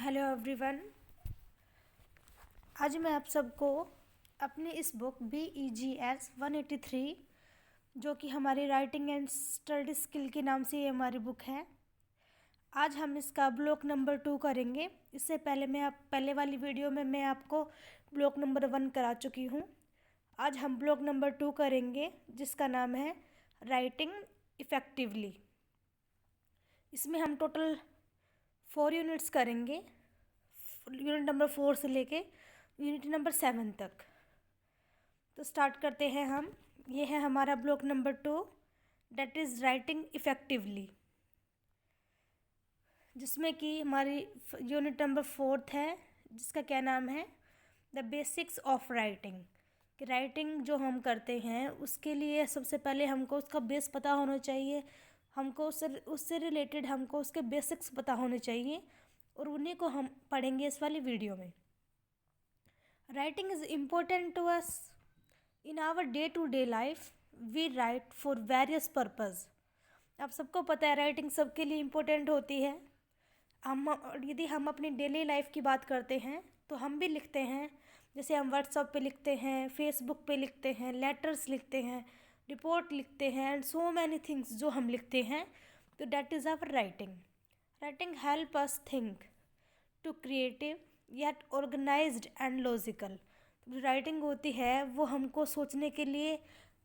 Hello everyone. आज मैं आप सबको अपनी इस बुक BEGS 183 जो कि हमारी राइटिंग एंड स्टडी स्किल के नाम से ये हमारी बुक है, आज हम इसका ब्लॉक नंबर 2 करेंगे। इससे पहले पहले वाली वीडियो में मैं आपको ब्लॉक नंबर 1 करा चुकी हूँ। आज हम ब्लॉक नंबर 2 करेंगे जिसका नाम है राइटिंग इफ़ेक्टिवली। इसमें हम टोटल 4 यूनिट्स करेंगे, यूनिट नंबर 4 से लेके यूनिट नंबर 7 तक। तो स्टार्ट करते हैं हम। ये है हमारा block number 2, that is writing effectively, जिसमें कि हमारी यूनिट नंबर 4 है जिसका क्या नाम है, द बेसिक्स ऑफ राइटिंग। कि राइटिंग जो हम करते हैं उसके लिए सबसे पहले हमको उसका बेस पता होना चाहिए, हमको उससे रिलेटेड हमको उसके बेसिक्स पता होने चाहिए और उन्हीं को हम पढ़ेंगे इस वाली वीडियो में। Writing is important to us in our day to day life. We write for various purpose. आप सबको पता है राइटिंग सबके लिए इम्पोर्टेंट होती है। यदि हम अपनी डेली लाइफ की बात करते हैं तो हम भी लिखते हैं, जैसे हम व्हाट्सएप पे लिखते हैं, फेसबुक पे लिखते हैं, लेटर्स लिखते हैं, रिपोर्ट लिखते हैं एंड सो मैनी थिंग्स जो हम लिखते हैं। तो that is our writing. Writing help us think to creative yet organised and logical. जो राइटिंग होती है वो हमको सोचने के लिए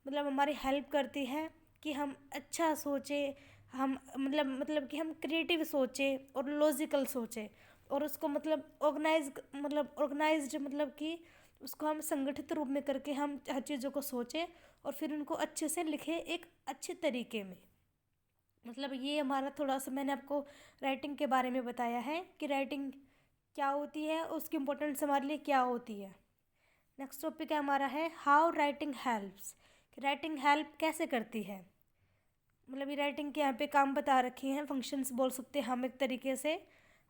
हमारी हेल्प करती है कि हम अच्छा सोचें, हम कि हम क्रिएटिव सोचें और लॉजिकल सोचें और उसको ऑर्गेनाइज्ड कि उसको हम संगठित रूप में करके हम हर चीज़ों को सोचें और फिर उनको अच्छे से लिखें एक अच्छे तरीके में। ये हमारा थोड़ा सा मैंने आपको राइटिंग के बारे में बताया है कि राइटिंग क्या होती है, उसकी इम्पोर्टेंस हमारे लिए क्या होती है। नेक्स्ट टॉपिक है हमारा है हाउ राइटिंग हेल्प्स। कि राइटिंग हेल्प कैसे करती है। ये राइटिंग के यहाँ पे काम बता रखे हैं, फंक्शंस बोल सकते हैं हम एक तरीके से।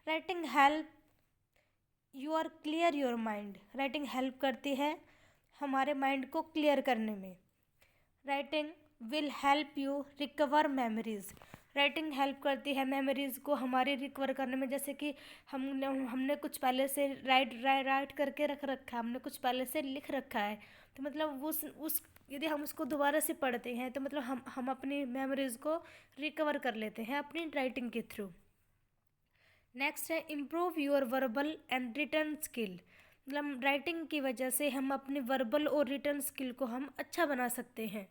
Writing help you are clear your mind. Writing help करती है हमारे माइंड को क्लियर करने में। Writing will help you recover memories. Writing help करती है मेमोरीज़ को हमारे रिकवर करने में। जैसे कि हमने कुछ पहले से राइट करके रख रखा है, हमने कुछ पहले से लिख रखा है, तो उस यदि हम उसको दोबारा से पढ़ते हैं तो हम अपनी मेमोरीज़ को रिकवर कर लेते हैं अपनी राइटिंग के थ्रू। नेक्स्ट है improve your verbal and return skill. Writing की वजह से हम अपने वर्बल और रिटर्न स्किल को हम अच्छा बना सकते हैं।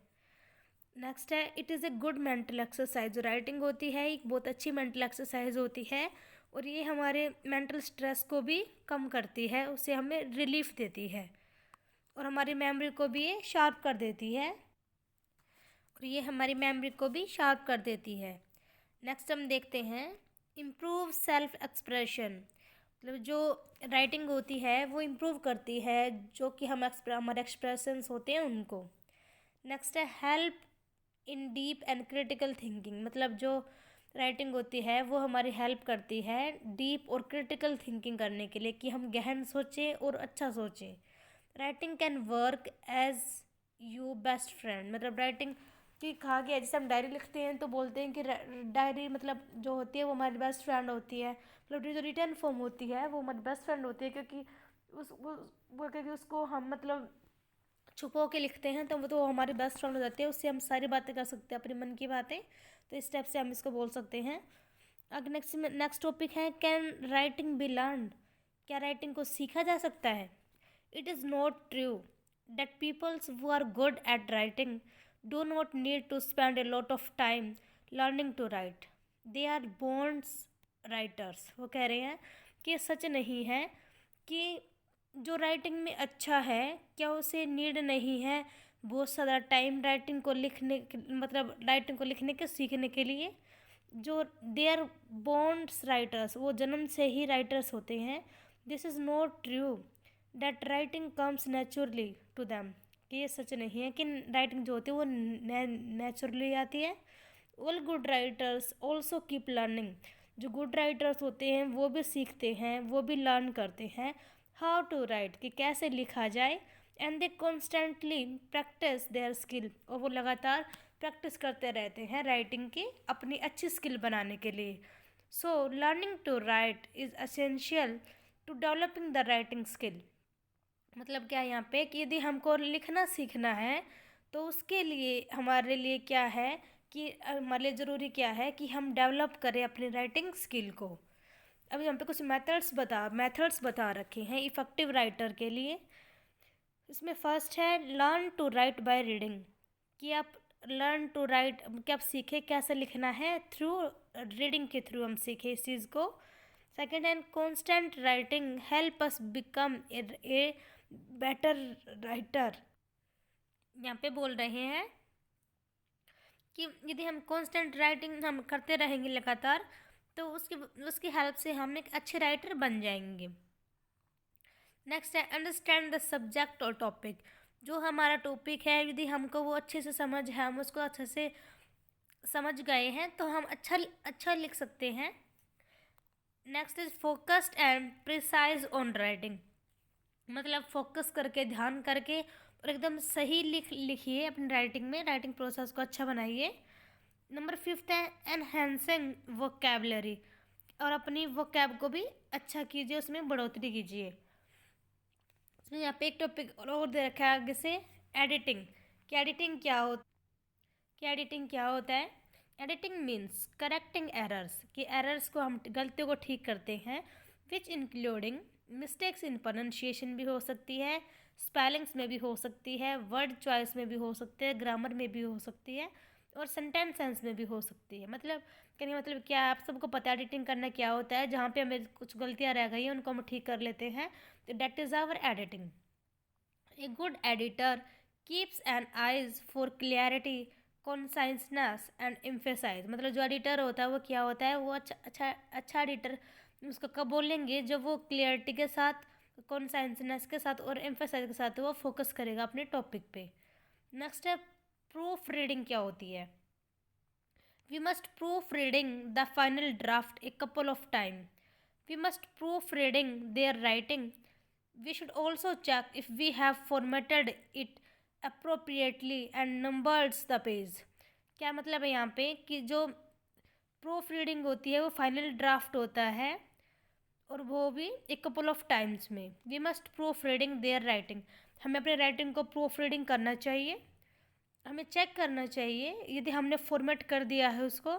नेक्स्ट है it is a good mental exercise. जो राइटिंग होती है एक बहुत अच्छी मेंटल एक्सरसाइज होती है और ये हमारे मेंटल स्ट्रेस को भी कम करती है, उससे हमें रिलीफ देती है और हमारी मेमोरी को भी ये शार्प कर देती है नेक्स्ट हम देखते हैं इम्प्रूव सेल्फ एक्सप्रेशन। जो राइटिंग होती है वो इम्प्रूव करती है जो कि हमारे एक्सप्रेशंस होते हैं उनको। नेक्स्ट है help in deep and critical thinking. जो राइटिंग होती है वो हमारी हेल्प करती है डीप और क्रिटिकल थिंकिंग करने के लिए कि हम गहन सोचें और अच्छा सोचें। Writing can work as you best friend. Writing की कहा गया है, जैसे हम डायरी लिखते हैं तो बोलते हैं कि डायरी जो होती है वो हमारी बेस्ट फ्रेंड होती है। जो रिटर्न फॉर्म होती है वो हमारी बेस्ट फ्रेंड होती है क्योंकि क्योंकि उसको हम छुपो के लिखते हैं तो वो तो हमारी बेस्ट फ्रेंड हो जाती है, उससे हम सारी बातें कर सकते हैं अपने मन की बातें। तो इस टाइप से हम इसको बोल सकते हैं। अगर नेक्स्ट टॉपिक है कैन राइटिंग बी लर्न। क्या राइटिंग को सीखा जा सकता है। It is not true that peoples who are good at writing do not need to spend a lot of time learning to write, they are born writers. वो कह रहे हैं कि ये सच नहीं है कि जो राइटिंग में अच्छा है क्या उसे नीड नहीं है बहुत सारा टाइम राइटिंग को लिखने के सीखने के लिए। जो दे आर बोर्न राइटर्स, वो जन्म से ही राइटर्स होते हैं। This is not true that writing comes naturally to them. कि ये सच नहीं है कि राइटिंग जो होती है वो नेचुरली आती है। All good writers also keep learning. जो गुड राइटर्स होते हैं वो भी सीखते हैं, वो भी लर्न करते हैं हाउ टू राइट, कि कैसे लिखा जाए। And they constantly practice their skill, और वो लगातार प्रैक्टिस करते रहते हैं राइटिंग की अपनी अच्छी स्किल बनाने के लिए। So learning to write is essential to developing the writing skill. मतलब क्या है यहाँ पे कि यदि हमको लिखना सीखना है तो उसके लिए हमारे लिए क्या है कि हमारे लिए ज़रूरी क्या है कि हम डेवलप करें अपनी राइटिंग स्किल को। अब यहाँ पे कुछ मेथड्स बता रखे हैं इफ़ेक्टिव राइटर के लिए। इसमें फर्स्ट है learn to write by reading, कि आप लर्न टू राइट कि आप सीखें कैसे लिखना है थ्रू रीडिंग के थ्रू हम सीखें इस चीज़ को। सेकेंड है constant writing help us become a better writer. यहाँ पे बोल रहे हैं कि यदि हम कॉन्स्टेंट राइटिंग हम करते रहेंगे लगातार तो उसकी हेल्प से हम एक अच्छे राइटर बन जाएंगे। नेक्स्ट है अंडरस्टैंड द सब्जेक्ट और टॉपिक। जो हमारा टॉपिक है यदि हमको वो अच्छे से समझ है, हम उसको अच्छे से समझ गए हैं तो हम अच्छा लिख सकते हैं। Next is focused and precise on writing, मतलब फोकस करके ध्यान करके और एकदम सही लिखिए अपनी राइटिंग में, राइटिंग प्रोसेस को अच्छा बनाइए। नंबर 5 है एनहेंसिंग वोकैबुलरी, और अपनी वोकैब को भी अच्छा कीजिए, उसमें बढ़ोतरी कीजिए। इसमें यहाँ पे एक टॉपिक और दे रखा है आगे से एडिटिंग, कि एडिटिंग क्या होता है। एडिटिंग मीन्स करेक्टिंग एरर्स, कि एरर्स को हम गलतियों को ठीक करते हैं, विच इंक्लूडिंग मिस्टेक्स इन प्रोनाउंसिएशन भी हो सकती है, स्पेलिंग्स में भी हो सकती है, वर्ड चॉइस में भी हो सकती है, ग्रामर में भी हो सकती है और सेंटेंस सेंस में भी हो सकती है। मतलब कहने मतलब क्या, आप सबको पता है एडिटिंग करना क्या होता है। जहाँ पे हमें कुछ गलतियाँ रह गई हैं उनको हम ठीक कर लेते हैं, तो that is our editing. A good editor keeps an eyes for clarity conciseness and emphasise. मतलब जो एडिटर होता है वो क्या होता है, वो अच्छा एडिटर उसको कब बोलेंगे जब वो क्लियरिटी के साथ, कॉन्साइसनेस के साथ और एम्फेसाइज के साथ वो फोकस करेगा अपने टॉपिक पे। नेक्स्ट है प्रूफ रीडिंग क्या होती है। We must proofreading the final draft a couple of times. We must proofreading their writing. We should also check if we have formatted it appropriately and numbered the page. क्या मतलब है यहाँ पे कि जो प्रूफ रीडिंग होती है वो फाइनल ड्राफ्ट होता है और वो भी एक कपल ऑफ टाइम्स में। We must proof reading their writing, हमें अपने राइटिंग को प्रूफ रीडिंग करना चाहिए, हमें चेक करना चाहिए। यदि हमने फॉर्मेट कर दिया है उसको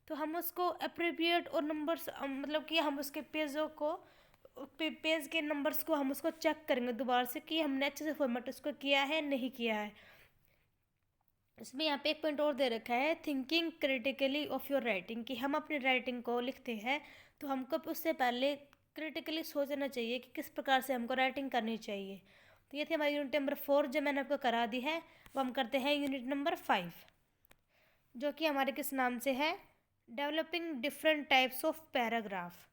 तो हम उसको अप्रोप्रिएट और नंबर्स मतलब कि हम उसके पेजों को पेज के नंबर्स को हम उसको चेक करेंगे दोबारा से कि हमने अच्छे से फॉर्मेट उसको किया है नहीं किया है। इसमें यहाँ पे एक पॉइंट और दे रखा है thinking critically of your writing, कि हम अपनी राइटिंग को लिखते हैं तो हमको उससे पहले क्रिटिकली सोचना चाहिए कि किस प्रकार से हमको राइटिंग करनी चाहिए। तो ये थी हमारी यूनिट नंबर 4 जो मैंने आपको करा दी है। अब हम करते हैं यूनिट नंबर 5 जो कि हमारे किस नाम से है, developing different types of paragraph.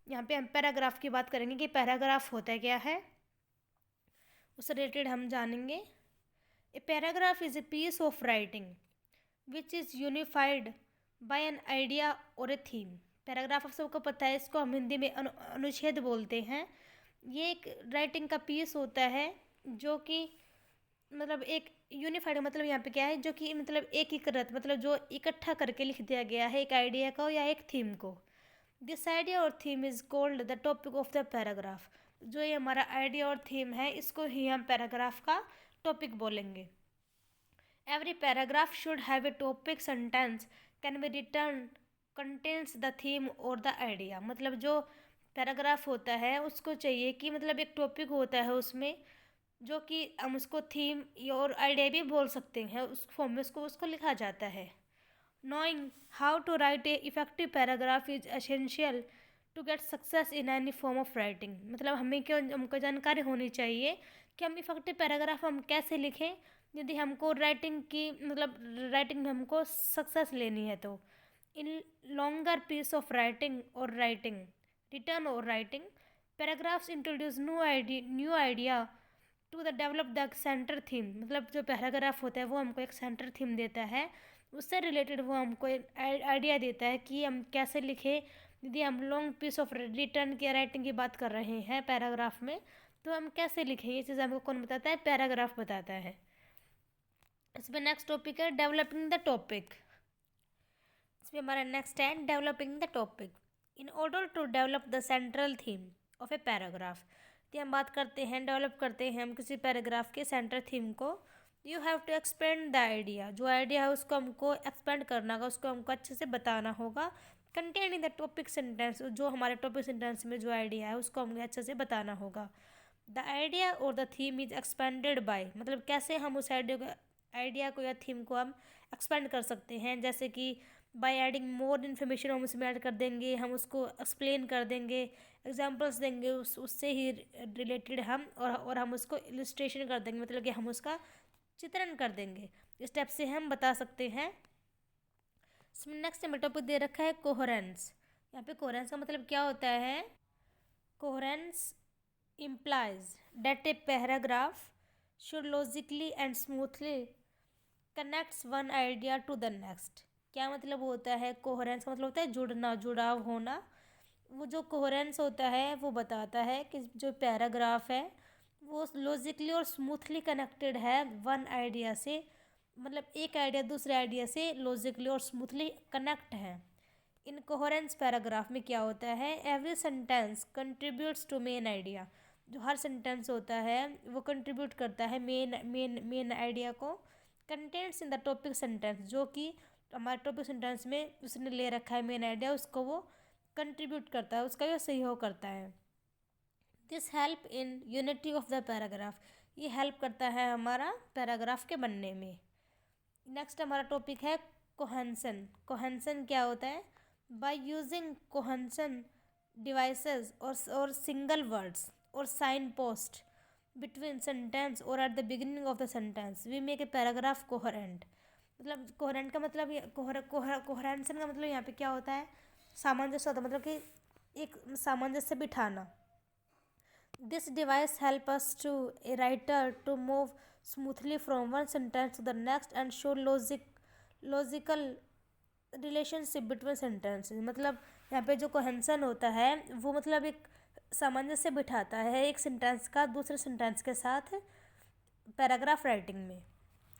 यहाँ पे हम पैराग्राफ की बात करेंगे कि पैराग्राफ होता है क्या है, उससे रिलेटेड हम जानेंगे। A paragraph is a piece of writing which is unified by an idea और ए थीम। पैराग्राफ आप सबको पता है, इसको हम हिंदी में अनुच्छेद बोलते हैं। ये एक राइटिंग का पीस होता है जो कि मतलब एक यूनिफाइड मतलब यहाँ पे क्या है, जो कि मतलब एकीकृत मतलब जो इकट्ठा करके लिख दिया गया है एक आइडिया को या एक थीम को। दिस आइडिया और theme is called the topic of the paragraph. जो ये हमारा आइडिया और थीम है इसको ही हम पैराग्राफ का टॉपिक बोलेंगे। Every paragraph should have a topic sentence can be return contains the theme और द आइडिया। मतलब जो पैराग्राफ होता है उसको चाहिए कि मतलब एक टॉपिक होता है उसमें जो कि हम उसको थीम और आइडिया भी बोल सकते हैं, उस फॉर्म में उसको लिखा जाता है। Knowing how to write a effective paragraph is essential to get success in any form of writing. मतलब हमको जानकारी होनी चाहिए कि हम इफेक्टिव पैराग्राफ हम कैसे लिखें यदि हमको राइटिंग की मतलब राइटिंग में हमको सक्सेस लेनी है। तो in longer piece of writing और राइटिंग रिटर्न और writing paragraphs introduce new idea to the develop the centre theme. मतलब जो पैराग्राफ होता है वो हमको एक सेंटर थीम देता है, उससे रिलेटेड वो हमको आइडिया देता है कि हम कैसे लिखें। यदि हम लॉन्ग पीस ऑफ रिटर्न की राइटिंग की बात कर रहे हैं पैराग्राफ में तो हम कैसे लिखें, ये चीज़ हमको कौन बताता है, पैराग्राफ बताता है। इसमें नेक्स्ट टॉपिक है डेवलपिंग द टॉपिक। इसमें हमारा नेक्स्ट है developing the topic. In order to develop the central theme of a paragraph, यदि हम बात करते हैं डेवलप करते हैं हम किसी पैराग्राफ के सेंट्रल थीम को, you have to expand the idea, जो आइडिया है उसको हमको एक्सपेंड करना होगा, उसको हमको अच्छे से बताना होगा। Contain in the topic sentence, जो हमारे टॉपिक सेंटेंस में जो आइडिया है उसको हमें अच्छे से बताना होगा। द आइडिया और the theme is expanded by, मतलब कैसे हम उस आइडिया को या थीम को हम एक्सपेंड कर सकते हैं, जैसे कि बाय एडिंग मोर इन्फॉर्मेशन, हम उसमें ऐड कर देंगे, हम उसको एक्सप्लेन कर देंगे, एग्जांपल्स देंगे उससे ही रिलेटेड हम, और हम उसको इलस्ट्रेशन कर देंगे, मतलब कि हम उसका चित्रण कर देंगे। इस टाइप से हम बता सकते हैं। नेक्स्ट हमें टॉपिक दे रखा है कोहेरेंस। यहाँ पे कोहेरेंस का मतलब क्या होता है? Coherence implies that a paragraph should logically and smoothly connects one idea to the next। क्या मतलब होता है? कोहेरेंस का मतलब होता है जुड़ना, जुड़ाव होना। वो जो कोहेरेंस होता है वो बताता है कि जो पैराग्राफ है वो लॉजिकली और स्मूथली कनेक्टेड है वन आइडिया से, मतलब एक आइडिया दूसरे आइडिया से लॉजिकली और स्मूथली कनेक्ट है। इन कोहेरेंस पैराग्राफ में क्या होता है? Every sentence contributes to main idea, जो हर सेंटेंस होता है वो कंट्रीब्यूट करता है मेन आइडिया को। Contents in the topic sentence, जो कि हमारे टॉपिक सेंटेंस में उसने ले रखा है मेन आइडिया, उसको वो कंट्रीब्यूट करता है, उसका भी सहयोग करता है। This help in unity of the paragraph, ये हेल्प करता है हमारा पैराग्राफ के बनने में। नेक्स्ट हमारा टॉपिक है कोहेंसन। कोहेंसन क्या होता है? बाय यूजिंग कोहेंसन डिवाइसेस और सिंगल वर्ड्स और साइन पोस्ट बिटवीन सेंटेंस और at the beginning of the sentence we make a paragraph coherent. मतलब कोहेरेंट का मतलब कोहेरेंसन का मतलब यहाँ पे क्या होता है? सामंजस्य होता है, मतलब कि एक सामंजस्य बिठाना। This device help us to a writer to move smoothly from one sentence to the next and show logical relationship between sentences. मतलब यहाँ पे जो कोहेंसन होता है वो मतलब एक सामंजस्य बिठाता है एक सेंटेंस का दूसरे सेंटेंस के साथ पैराग्राफ राइटिंग में।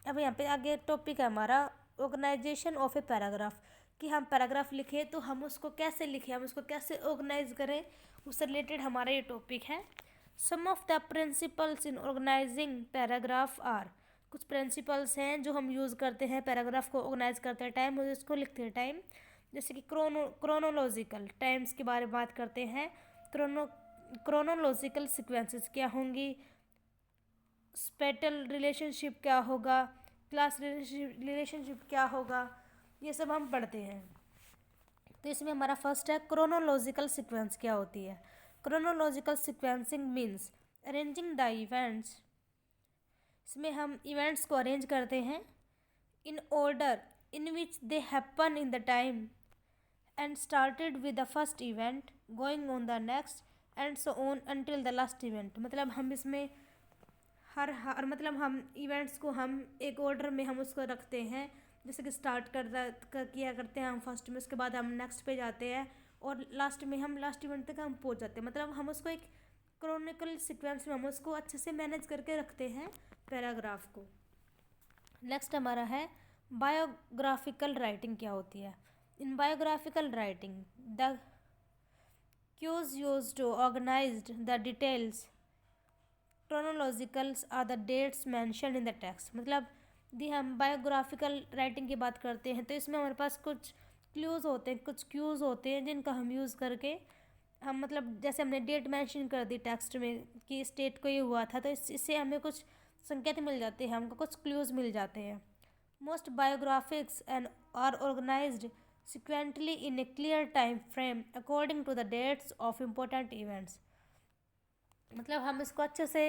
अब यहाँ पे आगे टॉपिक है हमारा ऑर्गेनाइजेशन ऑफ ए पैराग्राफ, कि हम पैराग्राफ लिखें तो हम उसको कैसे लिखें, हम उसको कैसे ऑर्गेनाइज करें, उससे रिलेटेड हमारा ये टॉपिक है। Some of the principles in organising paragraph are, कुछ प्रिंसिपल्स हैं जो हम यूज़ करते हैं पैराग्राफ को ऑर्गेनाइज करते टाइम और इसको लिखते टाइम। जैसे कि क्रोनोलॉजिकल टाइम्स के बारे में बात करते हैं। क्रोनोलॉजिकल सीक्वेंसेस क्या होंगी, स्पेटल रिलेशनशिप क्या होगा, क्लास रिलेशनशिप क्या होगा, ये सब हम पढ़ते हैं। तो इसमें हमारा फर्स्ट है क्रोनोलॉजिकल सीक्वेंस क्या होती है। Chronological sequencing means arranging the events, इसमें हम इवेंट्स को अरेंज करते हैं in order in which they happen in the time and started with the first event going on the next and so on until the last event. मतलब हम इसमें हर मतलब हम इवेंट्स को हम एक ऑर्डर में हम उसको रखते हैं, जैसे कि स्टार्ट किया करते हैं हम फर्स्ट में, उसके बाद हम नेक्स्ट पे जाते हैं और लास्ट में हम लास्ट इवेंट तक हम पहुंच जाते हैं। मतलब हम उसको एक क्रोनिकल सीक्वेंस में हम उसको अच्छे से मैनेज करके रखते हैं पैराग्राफ को। नेक्स्ट हमारा है बायोग्राफिकल राइटिंग क्या होती है। In biographical writing the cues used to organize the details chronologicals are the dates mentioned in the text। मतलब यदि हम बायोग्राफिकल राइटिंग की बात करते हैं तो इसमें हमारे पास कुछ क्लूज़ होते हैं, कुछ क्यूज़ होते हैं जिनका हम यूज़ करके हम मतलब जैसे हमने डेट मेंशन कर दी टेक्स्ट में कि इस डेट को ये हुआ था, तो इससे हमें कुछ संकेत मिल जाते हैं, हमको कुछ क्लूज़ मिल जाते हैं। Most biographics and are organised sequentially in a clear time frame according to the dates of important events। मतलब हम इसको अच्छे से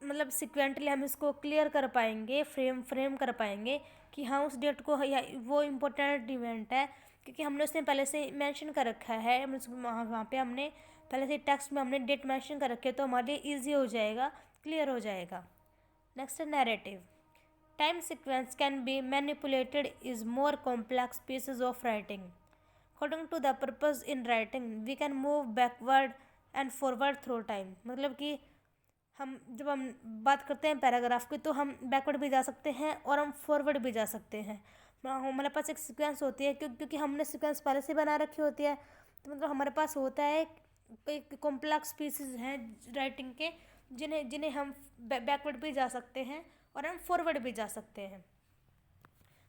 मतलब सिक्वेंटली हम इसको क्लियर कर पाएंगे, फ्रेम कर पाएंगे कि हाँ उस डेट को या वो इम्पोर्टेंट इवेंट है, क्योंकि हमने उसने पहले से मेंशन कर रखा है, वहाँ पे हमने पहले से टेक्स्ट में हमने डेट मेंशन कर रखी है, तो हमारे लिए ईजी हो जाएगा, क्लियर हो जाएगा। नेक्स्ट है narrative. Time sequence can be manipulated is more complex pieces of writing. According to the purpose in writing, we can move backward and forward through time। मतलब कि हम जब हम बात करते हैं पैराग्राफ की तो हम बैकवर्ड भी जा सकते हैं और हम फॉरवर्ड भी जा सकते हैं। हमारे पास एक सीक्वेंस होती है क्योंकि हमने सीक्वेंस पहले से बना रखी होती है, तो मतलब हमारे पास होता है एक कॉम्प्लेक्स पीसेस हैं राइटिंग के, जिन्हें जिन्हें हम बैकवर्ड भी जा सकते हैं और हम फॉरवर्ड भी जा सकते हैं।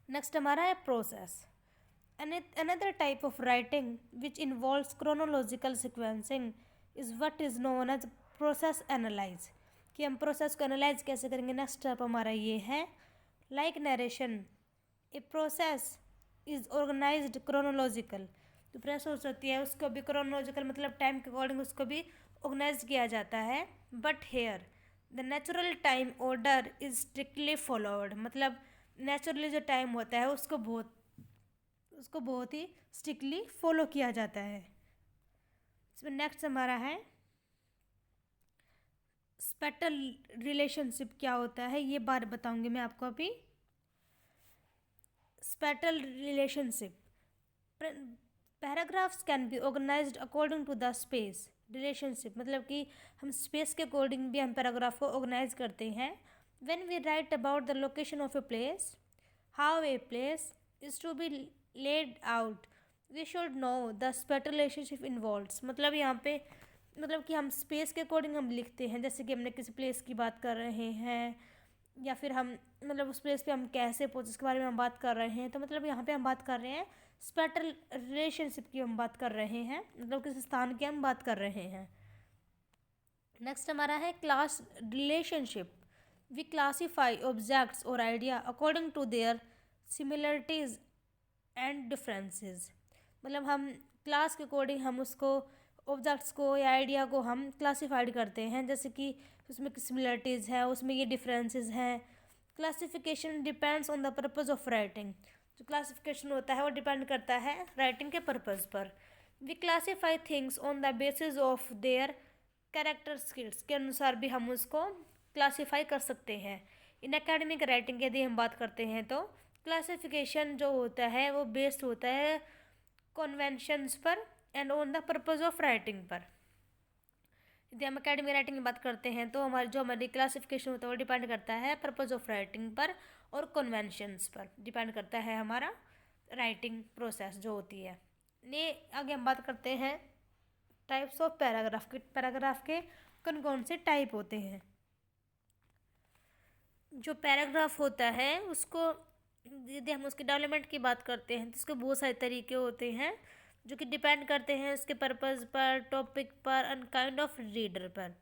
नेक्स्ट हमारा है process. Another type of writing which involves chronological sequencing is what is known as process analyze। कि हम प्रोसेस को एनालाइज कैसे करेंगे, नेक्स्ट स्टेप हमारा ये है। Like narration, a process is organised chronological. जो प्रोसेस होती है उसको भी क्रोनोलॉजिकल मतलब टाइम के अकॉर्डिंग उसको भी ऑर्गेनाइज किया जाता है। But here the natural time order is strictly followed. मतलब नेचुरली जो टाइम होता है उसको बहुत ही स्ट्रिक्टली फॉलो किया जाता है। इसमें नेक्स्ट हमारा है स्पेटल रिलेशनशिप क्या होता है, ये बात बताऊंगी मैं आपको अभी। Spatial relationship, paragraphs can be organised according to the space relationship. मतलब कि हम स्पेस के अकॉर्डिंग भी हम पैराग्राफ को ऑर्गेनाइज करते हैं। When we write about the location of a place, how a place is to be laid out, we should know the spatial relationship involves. मतलब यहाँ पे मतलब कि हम स्पेस के अकॉर्डिंग हम लिखते हैं, जैसे कि हमने किसी प्लेस की बात कर रहे हैं या फिर हम मतलब उस प्लेस पे हम कैसे पहुँचे इसके बारे में हम बात कर रहे हैं। तो मतलब यहाँ पे हम बात कर रहे हैं स्पेटल रिलेशनशिप की हम बात कर रहे हैं, मतलब किसी स्थान की हम बात कर रहे हैं। नेक्स्ट हमारा है class relationship. We classify objects और idea according to their similarities and differences. मतलब हम क्लास के अकॉर्डिंग हम उसको ऑब्जेक्ट्स को या आइडिया को हम क्लासीफाइड करते हैं, जैसे कि उसमें सिमिलरिटीज़ है, उसमें ये डिफरेंसेस हैं। Classification depends on the purpose of writing. जो क्लासिफिकेशन होता है वो डिपेंड करता है राइटिंग के पर्पज़ पर। We classify things on the basis of their character skills के अनुसार भी हम उसको क्लासीफाई कर सकते हैं। इन एकेडमिक राइटिंग यदि हम बात करते हैं तो क्लासिफिकेशन जो होता है वो बेस्ड होता है कन्वेंशंस पर and on the purpose of writing पर। यदि हम एकेडमिक राइटिंग की बात करते हैं तो हमारी क्लासिफिकेशन होता है वो डिपेंड करता है पर्पज़ ऑफ राइटिंग पर और कन्वेंशंस पर डिपेंड करता है हमारा राइटिंग प्रोसेस जो होती है। ये आगे हम बात करते हैं टाइप्स ऑफ पैराग्राफ के। पैराग्राफ के कौन कौन से टाइप होते हैं। जो पैराग्राफ होता है उसको यदि हम उसके डेवलपमेंट की बात करते हैं तो उसके बहुत सारे तरीके होते हैं जो कि डिपेंड करते हैं उसके पर्पज़ पर, टॉपिक पर एंड काइंड ऑफ रीडर पर।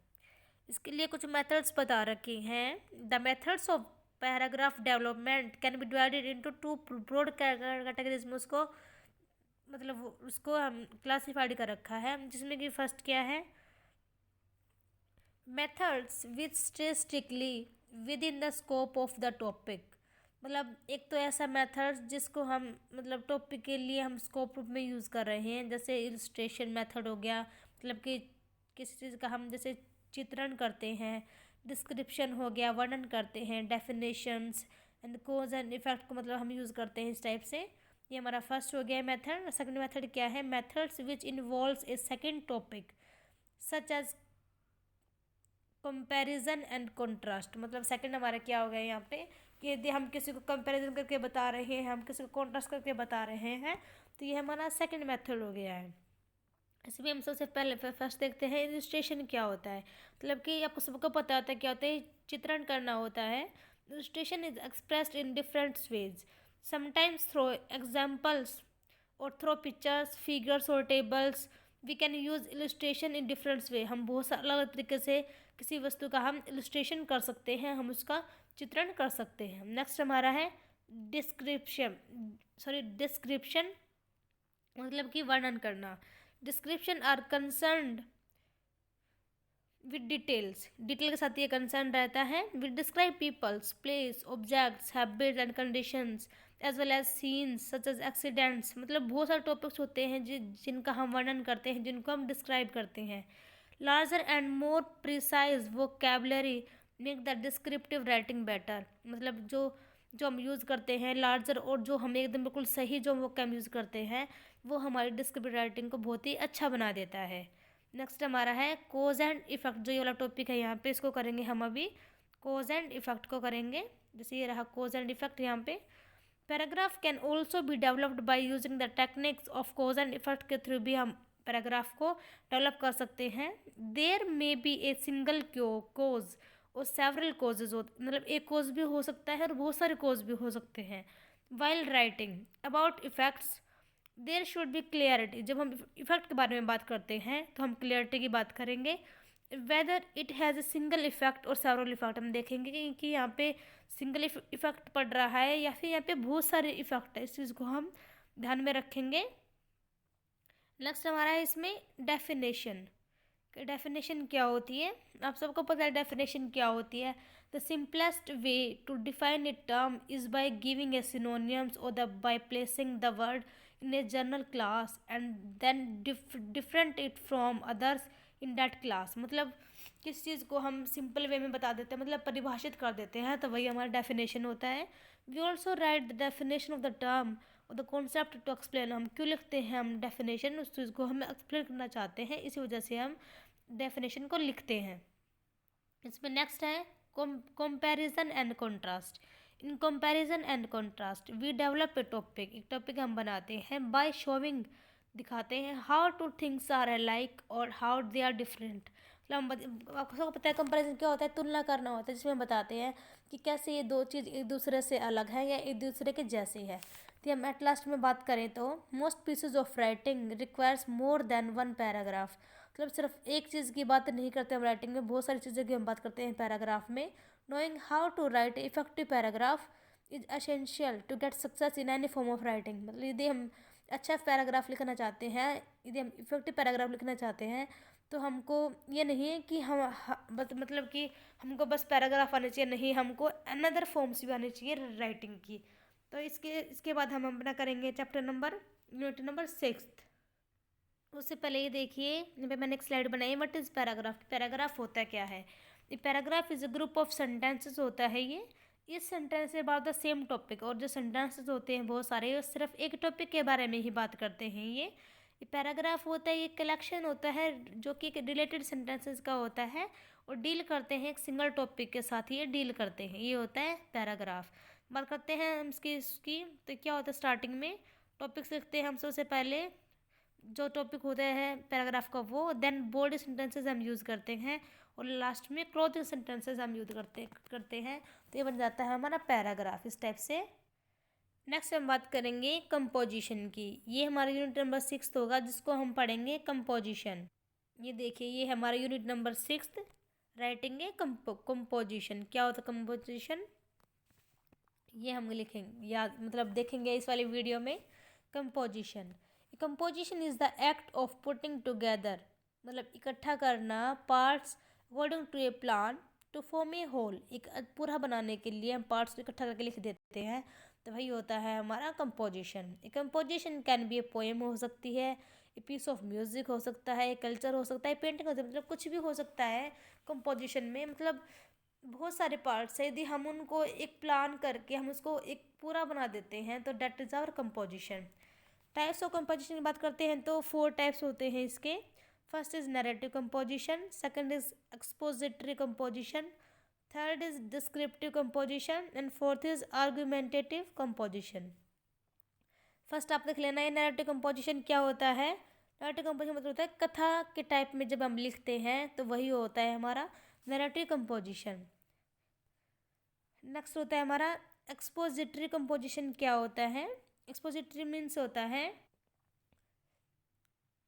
इसके लिए कुछ मेथड्स बता रखे हैं। The methods of paragraph development can be divided into two broad categories में उसको मतलब उसको हम क्लासीफाइड कर रखा है, जिसमें कि फर्स्ट क्या है, methods which stay strictly with in the scope of the topic. मतलब एक तो ऐसा मेथड जिसको हम मतलब टॉपिक के लिए हम स्कोप में यूज़ कर रहे हैं, जैसे इलस्ट्रेशन मेथड हो गया, मतलब कि किसी चीज़ का हम जैसे चित्रण करते हैं। डिस्क्रिप्शन हो गया, वर्णन करते हैं, definitions and cause and effect को मतलब हम यूज़ करते हैं इस टाइप से। ये हमारा फर्स्ट हो गया मेथड। सेकंड मेथड क्या है, methods which involves a second topic such as comparison and contrast. मतलब सेकंड हमारा क्या हो गया यहाँ पे कि यदि हम किसी को कंपैरिजन करके बता रहे हैं, हम किसी को कॉन्ट्रास्ट करके बता रहे हैं, तो ये हमारा सेकंड मेथड हो गया है। इसमें हम सबसे पहले फर्स्ट देखते हैं इलस्ट्रेशन क्या होता है। मतलब कि आपको सबको पता होता है क्या होता है, चित्रण करना होता है। Illustration is expressed in different ways, sometimes through examples और थ्रू पिक्चर्स, फिगर्स और tables. We can use illustration in different way. हम बहुत अलग अलग तरीके से किसी वस्तु का हम इलस्ट्रेशन कर सकते हैं, हम उसका चित्रण कर सकते हैं। नेक्स्ट हमारा है डिस्क्रिप्शन मतलब कि वर्णन करना। Description are concerned with details, detail के साथ ये कंसर्न रहता है। With describe peoples, places, objects, habits and conditions as well as scenes such as accidents. मतलब बहुत सारे टॉपिक्स होते हैं जिनका हम वर्णन करते हैं, जिनको हम डिस्क्राइब करते हैं। Larger and more precise vocabulary make the descriptive writing better. मतलब जो हम यूज़ करते हैं लार्जर और जो हम एकदम बिल्कुल सही जो वोकैब यूज़ करते हैं वो हमारी डिस्क्रिप्टिव राइटिंग को बहुत ही अच्छा बना देता है। नेक्स्ट हमारा है कोज एंड इफेक्ट। जो ये वाला टॉपिक है यहाँ पे इसको करेंगे हम अभी, कोज एंड इफेक्ट को करेंगे। जैसे ये रहा कोज एंड इफेक्ट यहाँ पे। Paragraph can also be developed by using the techniques of cause and effect के थ्रू भी हम पैराग्राफ को डेवलप कर सकते हैं। There may be a single cause और सेवरल कोजेज मतलब एक कोज भी हो सकता है और बहुत सारे कोज भी हो सकते हैं। While writing about effects there should be clarity. जब हम इफ़ेक्ट के बारे में बात करते हैं तो हम क्लियरिटी की बात करेंगे। Whether it has a single effect और सेवरल इफेक्ट, हम देखेंगे कि यहाँ पे सिंगल इफेक्ट पड़ रहा है या फिर यहाँ पे बहुत सारे इफेक्ट है, इस चीज़ को हम ध्यान में रखेंगे। नेक्स्ट हमारा है इसमें डेफिनेशन। डेफिनेशन क्या होती है, आप सबको पता है डेफिनेशन क्या होती है। The simplest way to define a term is by giving a synonyms और the by placing the word in a general class and then different it from others in that class. मतलब किस चीज़ को हम simple way में बता देते हैं, मतलब परिभाषित कर देते हैं, तो वही हमारा डेफिनेशन होता है। We also write the definition of the term और द कॉन्सेप्ट टू एक्सप्लेन। हम क्यों लिखते हैं, हम डेफिनेशन उस चीज़ को हम एक्सप्लेन करना चाहते हैं, इसी वजह से हम डेफिनेशन को लिखते हैं। इसमें नेक्स्ट है comparison and contrast. In comparison and contrast we develop a topic. एक टॉपिक हम बनाते हैं बाय शोविंग, दिखाते हैं how two things are alike और हाउ दे आर डिफरेंट। मतलब आपको पता है कंपैरिजन क्या होता है, तुलना करना होता है, जिसमें हम बताते हैं कि कैसे ये दो चीज़ एक दूसरे से अलग है या एक दूसरे के जैसी है। तो हम एट लास्ट में बात करें तो most pieces of writing requires more than one paragraph. मतलब सिर्फ एक चीज़ की बात नहीं करते हम राइटिंग में, बहुत सारी चीज़ों की हम बात करते हैं पैराग्राफ में। Knowing how to write effective paragraph is essential to get success in any form of writing. मतलब यदि हम अच्छा पैराग्राफ लिखना चाहते हैं, यदि हम इफेक्टिव पैराग्राफ लिखना चाहते हैं, तो हमको ये नहीं है कि हम मतलब कि हमको बस पैराग्राफ आने चाहिए, नहीं, हमको अनदर फॉर्म्स भी आने चाहिए राइटिंग की। तो इसके बाद हम अपना करेंगे यूनिट नंबर 6। उससे पहले ये देखिए, यहाँ पे मैंने एक स्लाइड बनाई है, व्हाट इज़ पैराग्राफ। पैराग्राफ होता क्या है। ये paragraph is a group of sentences होता है ये। इस sentence say about the same topic, और जो सेंटेंसेस होते हैं बहुत सारे, वो सिर्फ एक टॉपिक के बारे में ही बात करते हैं। ये पैराग्राफ होता है, ये कलेक्शन होता है जो कि एक रिलेटेड सेंटेंसेस का होता है और डील करते हैं एक सिंगल टॉपिक के साथ, ये डील करते हैं, ये होता है पैराग्राफ। बात करते हैं हम इसकी तो क्या होता है, स्टार्टिंग में टॉपिक्स लिखते हैं हम सबसे पहले, जो टॉपिक होता है पैराग्राफ का वो, देन बोल्ड सेंटेंसेस हम यूज़ करते हैं और लास्ट में क्लोजिंग सेंटेंसेस हम यूज़ करते हैं। तो ये बन जाता है हमारा पैराग्राफ इस टाइप से। नेक्स्ट हम बात करेंगे कंपोजिशन की। ये हमारा यूनिट नंबर 6 होगा जिसको हम पढ़ेंगे कंपोजिशन। ये देखिए, ये हमारा यूनिट नंबर 6 राइटिंग है कंपोजिशन। क्या होता है कंपोजिशन, ये हम लिखेंगे, याद मतलब देखेंगे इस वाली वीडियो में। Composition is the act of putting together, मतलब इकट्ठा करना parts according to a plan to form a whole. एक पूरा बनाने के लिए हम पार्ट्स को इकट्ठा करके लिख देते हैं, तो वही होता है हमारा composition. A composition can be a poem हो सकती है, ए पीस ऑफ म्यूजिक हो सकता है, कल्चर हो सकता है, पेंटिंग हो सकता है, मतलब कुछ भी हो सकता है कंपोजिशन में। मतलब बहुत सारे पार्ट्स है, यदि हम उनको एक प्लान करके हम उसको एक पूरा बना देते हैं तो that is our composition. Types of composition की बात करते हैं तो 4 टाइप्स होते हैं इसके। First is narrative composition, second is expository composition, third is descriptive composition and fourth is argumentative composition. First आप देख लेना है नैरेटिव कंपोजिशन क्या होता है। नैरेटिव कंपोजिशन मतलब होता है कथा के टाइप में जब हम लिखते हैं तो वही होता है हमारा नैरेटिव कंपोजिशन। नेक्स्ट होता है हमारा एक्सपोजिटरी कंपोजिशन। क्या होता है, एक्सपोजिटरी मीन्स होता है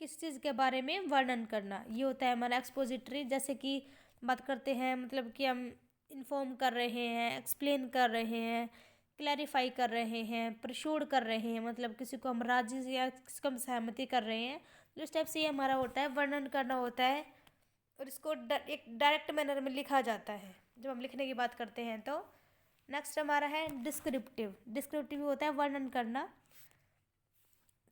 किस चीज़ के बारे में वर्णन करना, ये होता है हमारा एक्सपोजिटरी। जैसे कि बात करते हैं मतलब कि हम इन्फॉर्म कर रहे हैं, एक्सप्लेन कर रहे हैं, क्लैरिफाई कर रहे हैं, प्रशोड़ कर रहे हैं, मतलब किसी को हम राजी या किसी को हम सहमति कर रहे हैं, तो इस टाइप से ये हमारा होता है, वर्णन करना होता है। और इसको एक डायरेक्ट मैनर में लिखा जाता है जब हम लिखने की बात करते हैं। तो नेक्स्ट हमारा है डिस्क्रिप्टिव। डिस्क्रिप्टिव होता है वर्णन करना,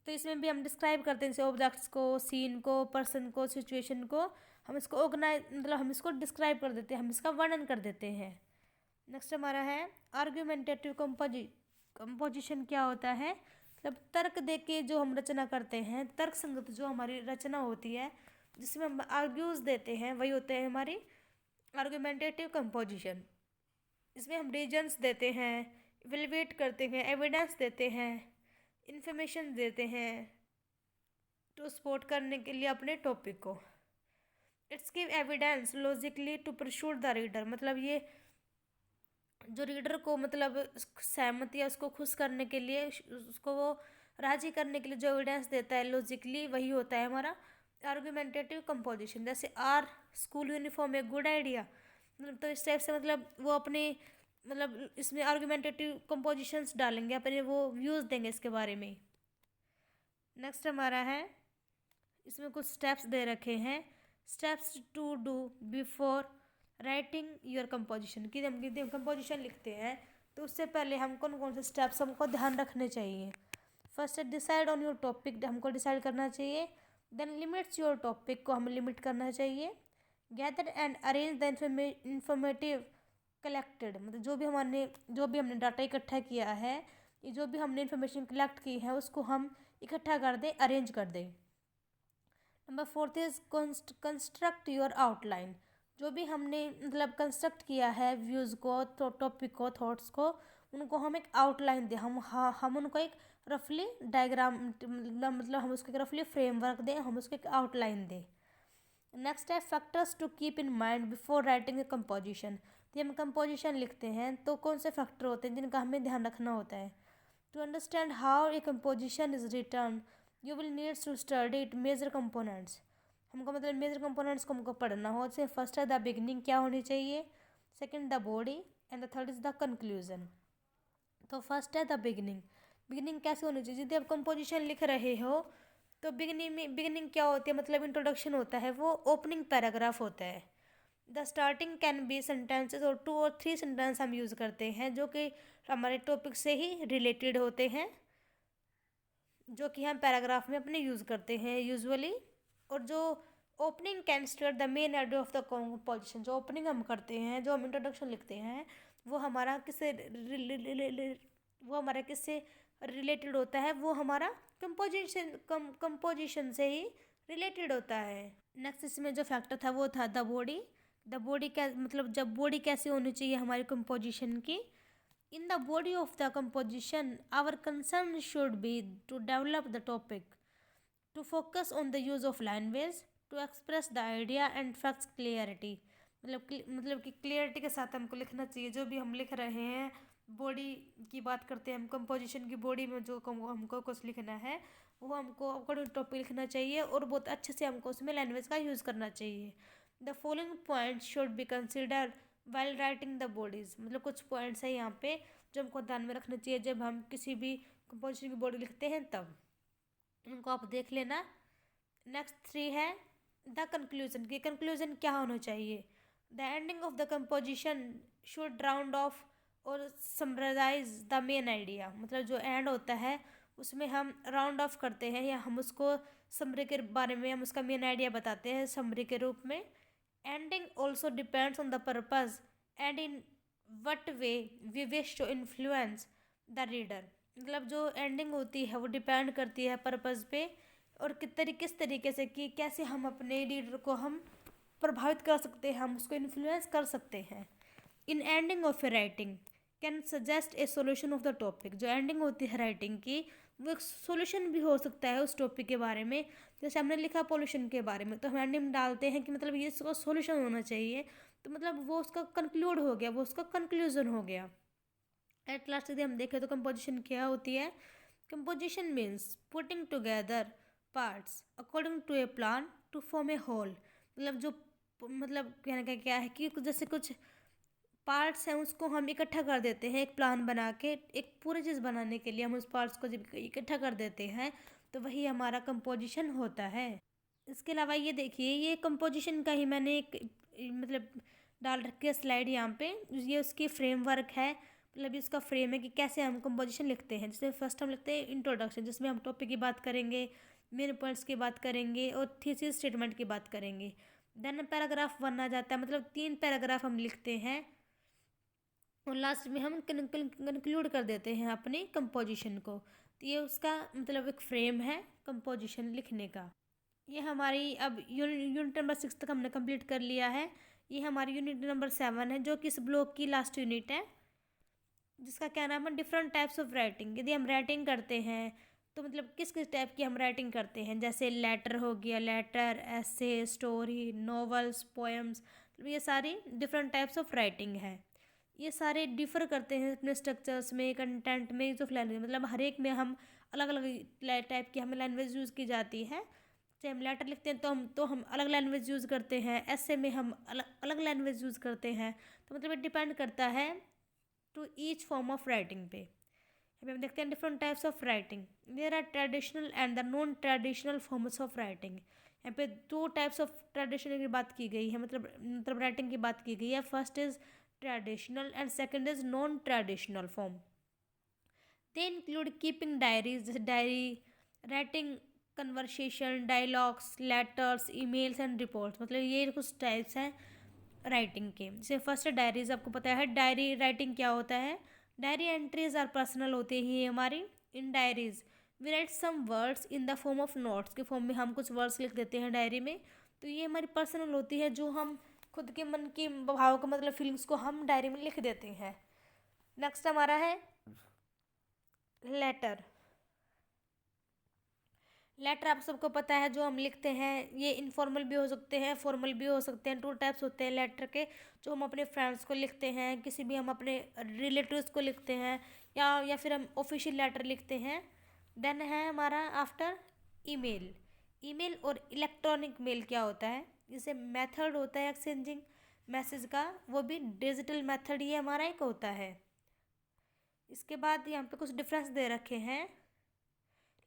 तो इसमें भी हम डिस्क्राइब करते हैं जैसे ऑब्जेक्ट्स को, सीन को, पर्सन को, सिचुएशन को, हम इसको मतलब हम इसको डिस्क्राइब कर देते हैं, हम इसका वर्णन कर देते हैं। नेक्स्ट हमारा है आर्ग्यूमेंटेटिव कंपोजिशन। क्या होता है, मतलब तर्क दे के जो हम रचना करते हैं, तर्क संगत जो हमारी रचना होती है जिसमें हम आर्ग्यूज देते हैं, वही होते हैं हमारी आर्ग्यूमेंटेटिव कंपोजिशन। इसमें हम रीजन्स देते हैं, इवेलुएट करते हैं, एविडेंस देते हैं, इन्फॉर्मेशन देते हैं, टू सपोर्ट करने के लिए अपने टॉपिक को। It's give evidence logically to persuade the reader, मतलब ये जो रीडर को मतलब सहमत या उसको खुश करने के लिए, उसको वो राजी करने के लिए जो एविडेंस देता है लॉजिकली, वही होता है हमारा आर्गुमेंटेटिव कंपोजिशन। जैसे are school uniform a good idea, मतलब तो इस टाइप से मतलब वो अपने मतलब इसमें आर्गुमेंटेटिव कंपोजिशंस डालेंगे, अपने वो व्यूज़ देंगे इसके बारे में। नेक्स्ट हमारा है, इसमें कुछ स्टेप्स दे रखे हैं, steps to do before writing your composition, कि हम कंपोजिशन लिखते हैं तो उससे पहले हम कौन कौन से स्टेप्स हमको ध्यान रखने चाहिए। फर्स्ट है डिसाइड ऑन योर टॉपिक, हमको डिसाइड करना चाहिए। देन लिमिट्स योर टॉपिक, को हमें लिमिट करना चाहिए। Gather and arrange the informative collected, मतलब जो भी हमने डाटा इकट्ठा किया है, ये जो भी हमने इन्फॉर्मेशन कलेक्ट की है उसको हम इकट्ठा कर दें, अरेंज कर दें। Number fourth is construct your outline, जो भी हमने मतलब कंस्ट्रक्ट किया है व्यूज़ को, तो टॉपिक को, थॉट्स को, उनको हम एक आउटलाइन दें, हम उनको एक रफली डायग्राम, मतलब हम उसको एक रफली फ्रेमवर्क दें, हम उसको एक आउटलाइन दें। नेक्स्ट है factors to keep in mind before writing a composition, तो हम कंपोजिशन लिखते हैं तो कौन से फैक्टर होते हैं जिनका हमें ध्यान रखना होता है। To understand how a composition is written you will needs to study it major components, हमको मतलब मेजर कंपोनेंट्स को हमको पढ़ना हो। जैसे फर्स्ट है द बिगनिंग, क्या होनी चाहिए। Second the body and the third is the conclusion. तो फर्स्ट है द बिगनिंग, बिगनिंग कैसे होनी चाहिए। यदि आप कंपोजिशन लिख रहे हो तो बिगनिंग क्या होती है, मतलब इंट्रोडक्शन होता है, वो ओपनिंग पैराग्राफ होता है। The starting can be sentences, और 2 और 3 सेंटेंस हम यूज़ करते हैं जो कि हमारे टॉपिक से ही रिलेटेड होते हैं, जो कि हम पैराग्राफ में अपने यूज़ करते हैं यूजुअली। और जो opening can state the main idea of the composition, जो ओपनिंग हम करते हैं, जो हम इंट्रोडक्शन लिखते हैं, वो हमारा किससे रिलेटेड होता है, वो हमारा कंपोजिशन से ही रिलेटेड होता है। नेक्स्ट इसमें जो फैक्टर था वो था द बॉडी, द बॉडी क्या मतलब, जब बॉडी कैसे होनी चाहिए हमारी कंपोजिशन की। In the body of the composition our concern should be to develop the topic, to focus on the use of language, to express the idea and facts clarity, मतलब कि क्लियरिटी के साथ हमको लिखना चाहिए जो भी हम लिख रहे हैं। बॉडी की बात करते हैं हम, कंपोजिशन की बॉडी में जो हमको कुछ लिखना है वो हमको अकॉर्डिंग टॉपिक लिखना चाहिए, और बहुत अच्छे से हमको उसमें लैंग्वेज का यूज़ करना चाहिए। The following point should be consider while writing the bodies, मतलब कुछ पॉइंट्स है यहाँ पे जो हमको ध्यान में रखना चाहिए जब हम किसी भी कंपोजिशन की बॉडी लिखते हैं, तब उनको आप देख लेना। नेक्स्ट 3 है द कंक्लूजन, की कंक्लूजन क्या होना चाहिए। The ending of the composition should round of और समराइज द मेन आइडिया, मतलब जो एंड होता है उसमें हम राउंड ऑफ करते हैं, या हम उसको समरी के बारे में हम उसका मेन आइडिया बताते हैं समरी के रूप में। Ending also depends on the purpose and in what way we wish to influence the reader, मतलब जो एंडिंग होती है वो डिपेंड करती है पर्पज़ पे, और किस तरीके से कि कैसे हम अपने रीडर को हम प्रभावित कर सकते हैं, हम उसको इन्फ्लुएंस कर सकते हैं। In ending of a writing can suggest a solution of the topic, जो एंडिंग होती है राइटिंग की वो एक सोल्यूशन भी हो सकता है उस टॉपिक के बारे में। जैसे हमने लिखा पोल्यूशन के बारे में, तो हम एंडिंग में डालते हैं कि मतलब ये इसका सोल्यूशन होना चाहिए, तो मतलब वो उसका कंक्लूड हो गया, वो उसका कंक्लूजन हो गया। एट लास्ट यदि हम देखें तो कंपोजिशन क्या होती है। Composition means putting together parts according to a plan to form a whole, मतलब जो मतलब कहने का क्या है कि जैसे कुछ पार्ट्स हैं उसको हम इकट्ठा कर देते हैं एक प्लान बना के, एक पूरी चीज़ बनाने के लिए हम उस पार्ट्स को जब इकट्ठा कर देते हैं तो वही हमारा कंपोजिशन होता है। इसके अलावा ये देखिए, ये कंपोजिशन का ही मैंने एक मतलब डाल रखी है स्लाइड यहाँ पे, ये उसकी फ्रेमवर्क है, मतलब इसका फ्रेम है कि कैसे हम कंपोजिशन लिखते हैं। जैसे फर्स्ट हम लिखते हैं इंट्रोडक्शन, जिसमें हम टॉपिक की बात करेंगे, मेन पॉइंट्स की बात करेंगे और थीसिस स्टेटमेंट की बात करेंगे। देन पैराग्राफ 1 आ जाता है, मतलब 3 पैराग्राफ हम लिखते हैं और लास्ट में हम कंक्लूड कर देते हैं अपनी कंपोजिशन को। तो ये उसका मतलब एक फ्रेम है कंपोजिशन लिखने का। ये हमारी अब यूनिट नंबर 6 तक हमने कंप्लीट कर लिया है। ये हमारी यूनिट नंबर 7 है जो कि इस ब्लॉक की लास्ट यूनिट है, जिसका क्या नाम है डिफरेंट टाइप्स ऑफ राइटिंग। यदि हम राइटिंग करते हैं तो मतलब किस किस टाइप की हम राइटिंग करते हैं, जैसे लेटर हो गया, लेटर, ऐसे, स्टोरी, नॉवेल्स, पोएम्स, मतलब ये सारी डिफरेंट टाइप्स ऑफ राइटिंग है। ये सारे डिफ़र करते हैं अपने स्ट्रक्चर्स में, कंटेंट में, यूज़ ऑफ लैंग्वेज, मतलब हर एक में हम अलग अलग टाइप की हमें लैंग्वेज यूज़ की जाती है। चाहे हम लेटर लिखते हैं तो हम अलग लैंग्वेज यूज़ करते हैं, ऐसे में हम अलग अलग लैंग्वेज यूज़ करते हैं। तो मतलब ये डिपेंड करता है to each form of writing पे। अभी हम देखते हैं different types of writing. There are traditional and the non traditional forms of writing. यहाँ पे दो टाइप्स ऑफ ट्रेडिशनल की बात की गई है, मतलब राइटिंग की बात की गई है। First is traditional and second is non traditional form. They include keeping diaries, जैसे diary, writing conversation, dialogues, letters, emails and reports, मतलब ये कुछ टाइप्स हैं राइटिंग के। जैसे फर्स्ट डायरीज, आपको पता है डायरी राइटिंग क्या होता है। डायरी एंट्रीज आर पर्सनल होती हैं ये हमारी। In diaries we write some words in the form of notes, के फॉर्म में हम कुछ वर्ड्स लिख देते हैं डायरी में। तो ये हमारी पर्सनल होती है, जो हम खुद के मन के भाव का मतलब फीलिंग्स को हम डायरी में लिख देते हैं। नेक्स्ट हमारा है लेटर। लेटर आप सबको पता है जो हम लिखते हैं, ये इनफॉर्मल भी हो सकते हैं, फॉर्मल भी हो सकते हैं। टू टाइप्स होते हैं लेटर के, जो हम अपने फ्रेंड्स को लिखते हैं, किसी भी हम अपने रिलेटिव्स को लिखते हैं, या फिर हम ऑफिशियल लेटर लिखते हैं। देन है हमारा आफ्टर ईमेल। ईमेल और इलेक्ट्रॉनिक मेल क्या होता है, जैसे मेथड होता है एक्सचेंजिंग मैसेज का, वो भी डिजिटल मेथड ये हमारा एक होता है। इसके बाद यहाँ पे कुछ डिफरेंस दे रखे हैं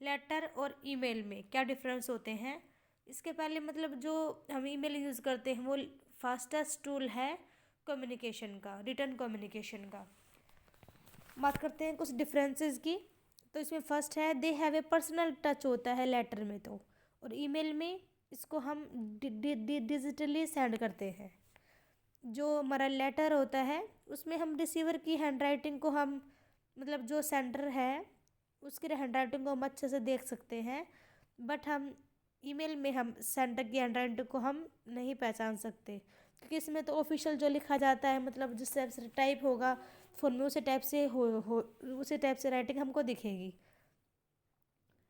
लेटर और ईमेल में, क्या डिफरेंस होते हैं। इसके पहले मतलब जो हम ईमेल यूज़ करते हैं वो फास्टेस्ट टूल है कम्युनिकेशन का, रिटर्न कम्युनिकेशन का। बात करते हैं कुछ डिफरेंसेस की। तो इसमें फर्स्ट है they have a personal touch होता है लेटर में, तो और ईमेल में इसको हम डिजिटली सेंड करते हैं। जो हमारा लेटर होता है उसमें हम रिसीवर की हैंडराइटिंग को हम मतलब जो सेंडर है उसकी हैंडराइटिंग को हम अच्छे से देख सकते हैं, बट हम ईमेल में हम सेंडर की हैंडराइटिंग को हम नहीं पहचान सकते, क्योंकि इसमें तो ऑफिशियल जो लिखा जाता है मतलब जिस टाइप से टाइप होगा फ़ोन में उसी टाइप से उसी टाइप से राइटिंग हमको दिखेगी।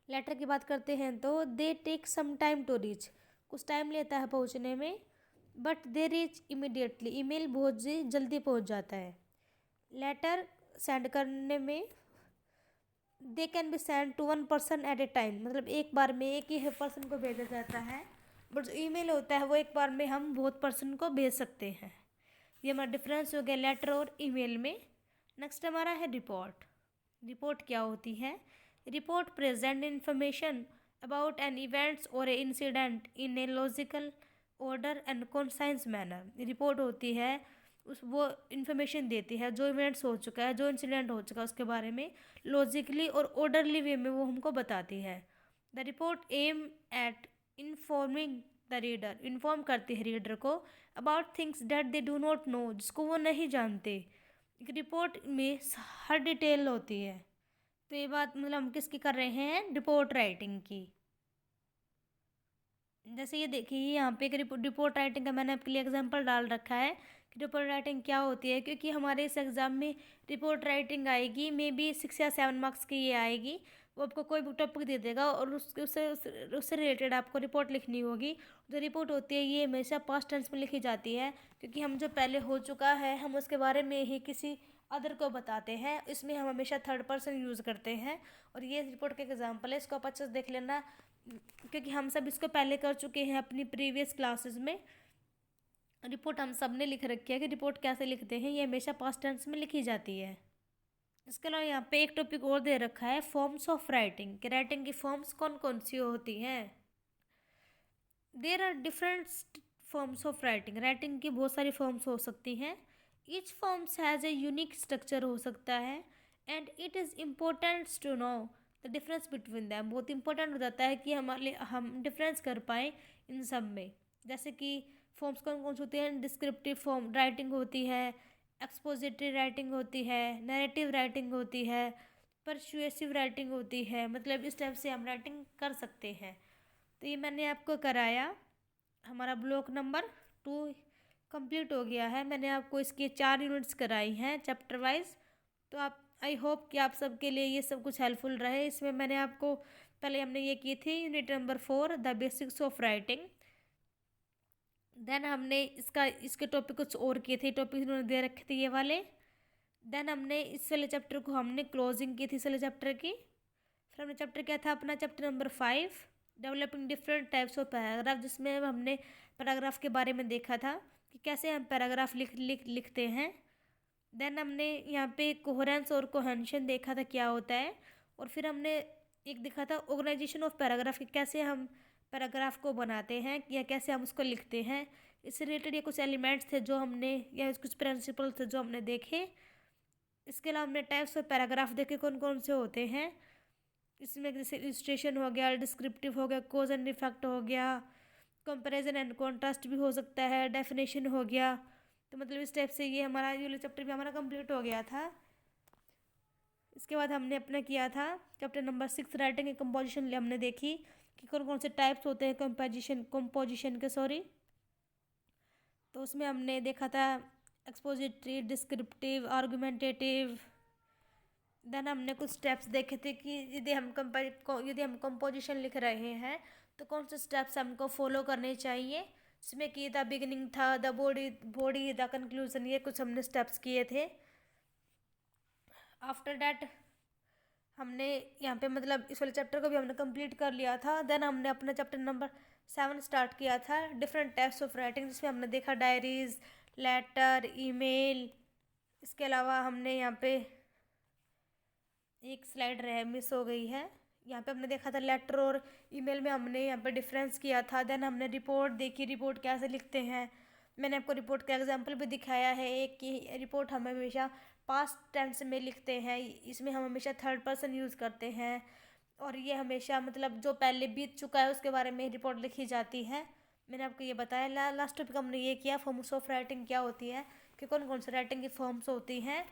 लेटर की बात करते हैं तो they take some time to reach, कुछ टाइम लेता है पहुंचने में, but they reach immediately, email बहुत जल्दी पहुंच जाता है। लेटर सेंड करने में they can be send to one person at a time, मतलब एक बार में एक ही पर्सन को भेजा जाता है, बट जो ईमेल होता है वो एक बार में हम बहुत पर्सन को भेज सकते हैं। ये हमारा डिफरेंस हो गया लेटर और ईमेल में। नेक्स्ट हमारा है रिपोर्ट। रिपोर्ट क्या होती है। Report present information about an events और a incident in a logical order and concise manner. Report होती है वो इन्फॉर्मेशन देती है जो इवेंट्स हो चुका है, जो इंसिडेंट हो चुका है उसके बारे में लॉजिकली और ऑर्डरली वे में वो हमको बताती है। The report am at informing the reader, inform करती है रीडर को about things that they do not know, जिसको वो नहीं जानते। एक रिपोर्ट में हर डिटेल होती है। तो ये बात मतलब हम किसकी कर रहे हैं, रिपोर्ट राइटिंग की। जैसे ये देखिए यहाँ पे एक रिपोर्ट राइटिंग का मैंने आपके लिए एग्जांपल डाल रखा है कि रिपोर्ट राइटिंग क्या होती है, क्योंकि हमारे इस एग्ज़ाम में रिपोर्ट राइटिंग आएगी, मे बी 6 या 7 मार्क्स की ये आएगी। वो आपको कोई भी टॉपिक दे देगा और उससे रिलेटेड आपको रिपोर्ट लिखनी होगी। जो रिपोर्ट होती है ये हमेशा पास्ट टेंस में लिखी जाती है, क्योंकि हम जो पहले हो चुका है हम उसके बारे में ही किसी अदर को बताते हैं, इसमें हम हमेशा थर्ड पर्सन यूज़ करते हैं। और ये रिपोर्ट का एग्जाम्पल है, इसको आप अच्छे से देख लेना, क्योंकि हम सब इसको पहले कर चुके हैं अपनी प्रीवियस क्लासेस में। रिपोर्ट हम सब ने लिख रखी है कि रिपोर्ट कैसे लिखते हैं, ये हमेशा पास्ट टेंस में लिखी जाती है। इसके अलावा यहाँ पे एक टॉपिक और दे रखा है फॉर्म्स ऑफ राइटिंग, कि राइटिंग की फॉर्म्स कौन कौन सी होती हैं। There are different forms of writing, writing की बहुत सारी फॉर्म्स हो सकती हैं। Each forms has a unique structure हो सकता है, and it is important to know the difference between them. बहुत इंपॉर्टेंट हो जाता है कि हमारे हम डिफरेंस कर पाएँ इन सब में। जैसे कि फॉर्म्स कौन कौन से होते हैं, डिस्क्रिप्टिव फॉर्म राइटिंग होती है, एक्सपोजिटरी राइटिंग होती है, नैरेटिव राइटिंग होती है, परसुएसिव राइटिंग होती है, मतलब इस टाइप से हम राइटिंग कर सकते हैं। तो ये मैंने आपको कराया, हमारा ब्लॉक नंबर 2 कंप्लीट हो गया है। मैंने आपको इसकी 4 यूनिट्स कराई हैं चैप्टर वाइज। तो आप आई होप कि आप सबके लिए ये सब कुछ हेल्पफुल रहे। इसमें मैंने आपको पहले हमने ये की थी unit number 4 the basics of writing. Then हमने इसके टॉपिक कुछ और किए थे, टॉपिक उन्होंने दे रखे थे ये वाले। देन हमने इस वाले चैप्टर को हमने क्लोजिंग की थी इस वाले चैप्टर की। फिर हमने चैप्टर क्या था अपना, chapter number 5 developing different types of paragraph, जिसमें हमने पैराग्राफ के बारे में देखा था कि कैसे हम पैराग्राफ लिखते हैं। देन हमने यहाँ पे कोहेरेंस और कोहेंशन देखा था क्या होता है। और फिर हमने एक देखा था ऑर्गेनाइजेशन ऑफ पैराग्राफ कि कैसे हम पैराग्राफ को बनाते हैं या कैसे हम उसको लिखते हैं। इससे रिलेटेड ये कुछ एलिमेंट्स थे जो हमने, या कुछ प्रिंसिपल थे जो हमने देखे। इसके अलावा हमने टाइप्स ऑफ पैराग्राफ देखे कौन कौन से होते हैं। इसमें जैसे इलस्ट्रेशन हो गया, डिस्क्रिप्टिव हो गया, कोज एंड इफेक्ट हो गया, कंपैरिजन एंड कॉन्ट्रास्ट भी हो सकता है, डेफिनेशन हो गया। तो मतलब इस टाइप से ये हमारा ये चैप्टर भी हमारा कंप्लीट हो गया था। इसके बाद हमने अपना किया था chapter number 6 writing a composition, हमने देखी कि कौन कौन से टाइप्स होते हैं कंपोजिशन के तो उसमें हमने देखा था एक्सपोजिटरी, डिस्क्रिप्टिव, आर्गुमेंटेटिव। देन हमने कुछ स्टेप्स देखे थे कि यदि हम कंपोजिशन लिख रहे हैं तो कौन से स्टेप्स हमको फॉलो करने चाहिए। इसमें कि द बिगिनिंग था, द बॉडी द कंक्लूजन, ये कुछ हमने स्टेप्स किए थे। आफ्टर डैट हमने यहाँ पे मतलब इस वाले चैप्टर को भी हमने कंप्लीट कर लिया था। देन हमने अपना चैप्टर नंबर 7 स्टार्ट किया था डिफरेंट टाइप्स ऑफ राइटिंग, जिसमें हमने देखा डायरीज, लेटर, ईमेल। इसके अलावा हमने यहाँ पे एक स्लाइड मिस हो गई है। यहाँ पे हमने देखा था लेटर और ईमेल में हमने यहाँ पे डिफरेंस किया था। देन हमने रिपोर्ट देखी, रिपोर्ट कैसे लिखते हैं। मैंने आपको रिपोर्ट का एग्जांपल भी दिखाया है एक कि रिपोर्ट हम हमेशा पास्ट टेंस में लिखते हैं, इसमें हम हमेशा थर्ड पर्सन यूज़ करते हैं। और ये हमेशा मतलब जो पहले बीत चुका है उसके बारे में रिपोर्ट लिखी जाती है। मैंने आपको ये बताया। लास्ट टॉपिक हमने ये किया फॉर्म्स ऑफ राइटिंग क्या होती है, कि कौन कौन से राइटिंग की फॉर्म्स होती हैं।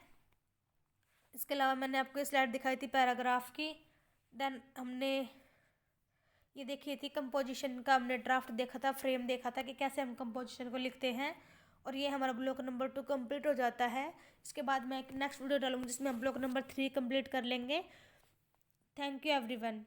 इसके अलावा मैंने आपको स्लाइड दिखाई थी पैराग्राफ की। देन हमने ये देखी थी कंपोजिशन का, हमने ड्राफ्ट देखा था, फ्रेम देखा था कि कैसे हम कंपोजिशन को लिखते हैं। और ये हमारा ब्लॉक नंबर 2 कंप्लीट हो जाता है। इसके बाद मैं एक नेक्स्ट वीडियो डालूंगी जिसमें हम ब्लॉक नंबर 3 कंप्लीट कर लेंगे। Thank you everyone.